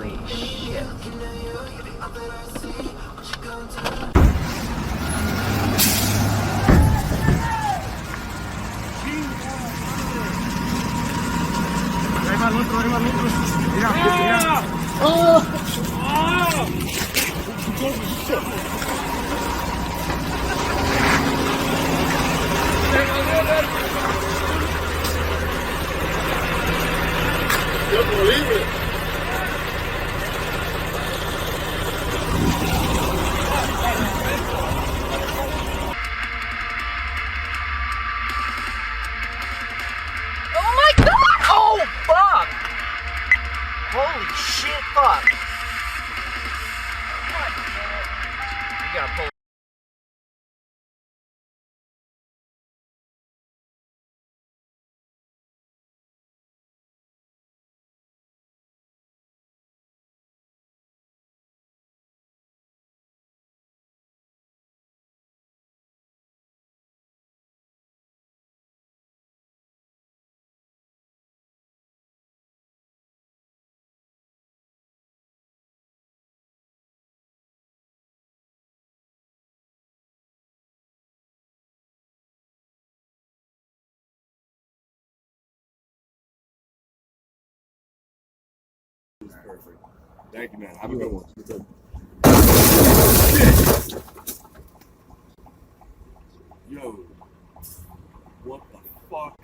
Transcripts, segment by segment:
Holy shit. Arriba al otro, mira, mira. ¡Oh! Oh my god! Oh fuck! Holy shit, fuck! You gotta pull. Perfect. Thank you, man. Have a good one. Yo, what the fuck?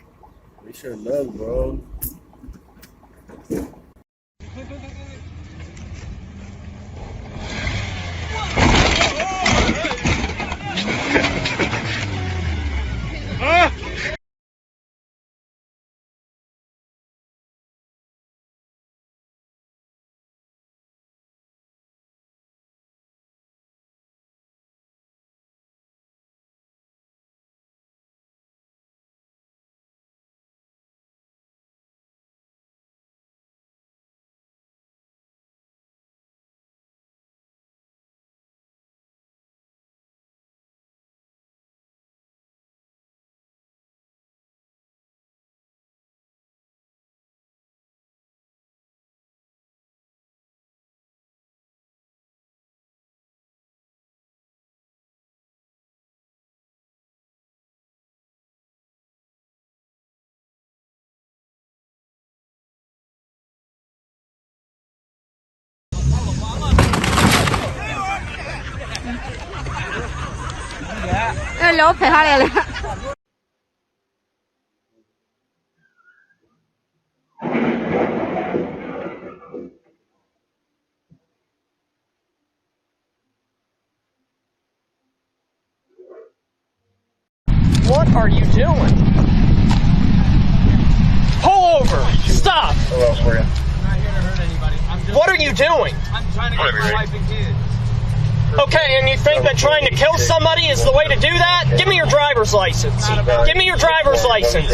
We should have known, bro. Lốt phải thôi là What are you doing? Pull over! Stop! Who else for you? I'm not here to hurt anybody. What are you doing? I'm trying to get my wife and kids. Okay, and you think that trying to kill somebody is the way to do that? Give me your driver's license. Give me your driver's license.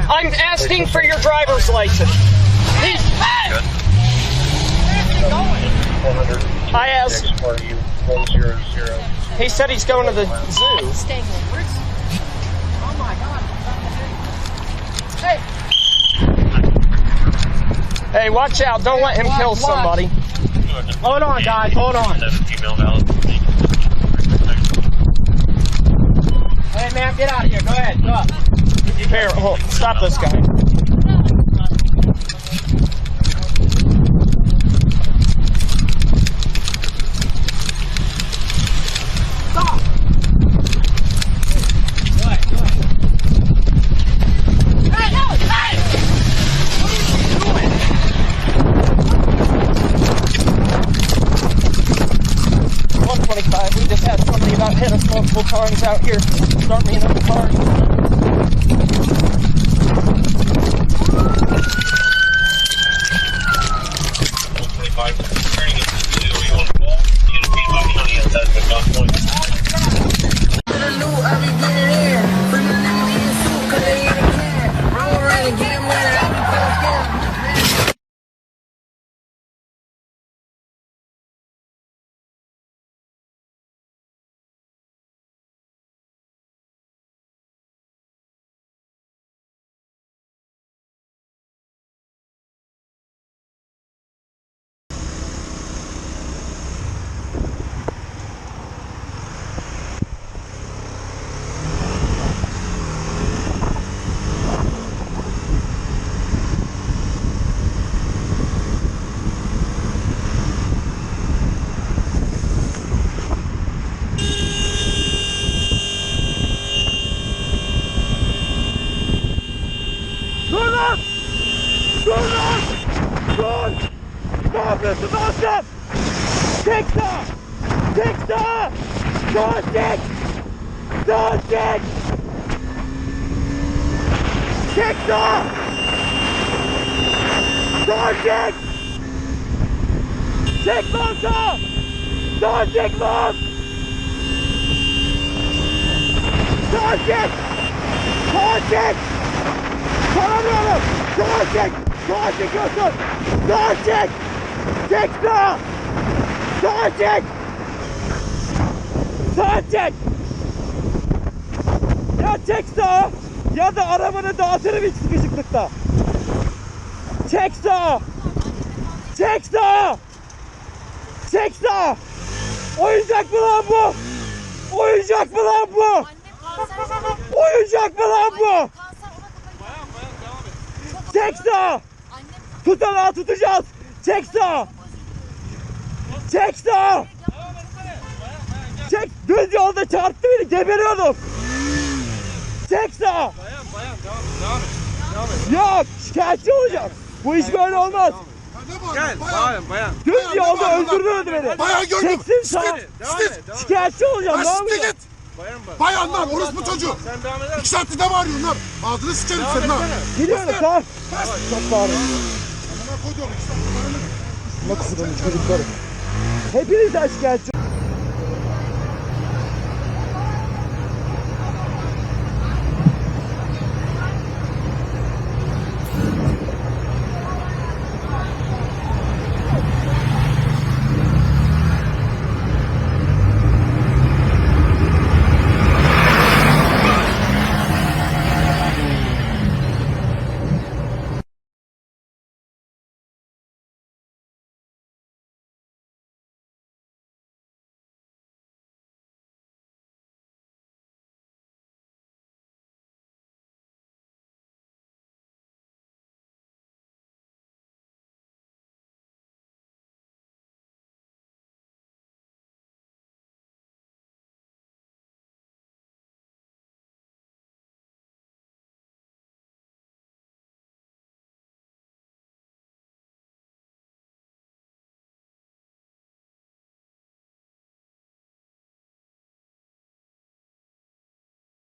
I'm asking for your driver's license. Hey! I asked. He said he's going to the zoo. Oh my God. Hey, watch out. Don't let him kill somebody. Hold on, guys. Hold on. Hey man, get out of here. Go ahead. Go up. Here, hold. Stop this guy. Stop. What? Hey, no! Hey! What are you doing? 125. We just had somebody about hit us multiple times out here. Start me another car. 125. Turning into the zoo. You want to call? You know, Peabody County outside the gun point. Orası olsun. Çek sağa. Çek sağa. Sağa çek. Sağa çek. Çek sağa. Sağa çek. Çek lan sağa. Sağa çek lan. Sağa çek. Sağa çek. Tanımıyorum. Sağa çek. Sağa çekiyorsun. Sağa çek. Çek sağa. Sağa çek. Sağa çek. Ya çek sağa. Ya da arabanı dağıtırım hiç sıkışıklıkta. Çek sağa. Çek sağa. Çek sağa. Oyuncak mı lan bu? Oyuncak mı lan bu? Annem kanser sana. Oyuncak mı lan bu? Annem kanser ona kafayı. Çek sağa. Annem Tutanağı tutacağız. Çek sağa. Çek sağa. Çek. Düz yolda çarptı beni. Geberiyordum. Çek sağa. Yok. Şikayetçi olacağım. Bu iş böyle olmaz. Gel bayan. Düz yolda öldürdü beni. Bayan gördüm. Çeksin sağa. Şikayetçi olacağım. Ne Lan siktir yapayım? git. Bayan lan orospu çocuğu. Sen devam eder 2 saattir ne bağırıyorsun lan? Ağzını sıçarım senin ha. Gidiyorum tamam. Çok bağırın. Amına koyduğum 2 saattir bağırıyorsun. Nasıl çocuklarım? Hepinizden şikayetçi.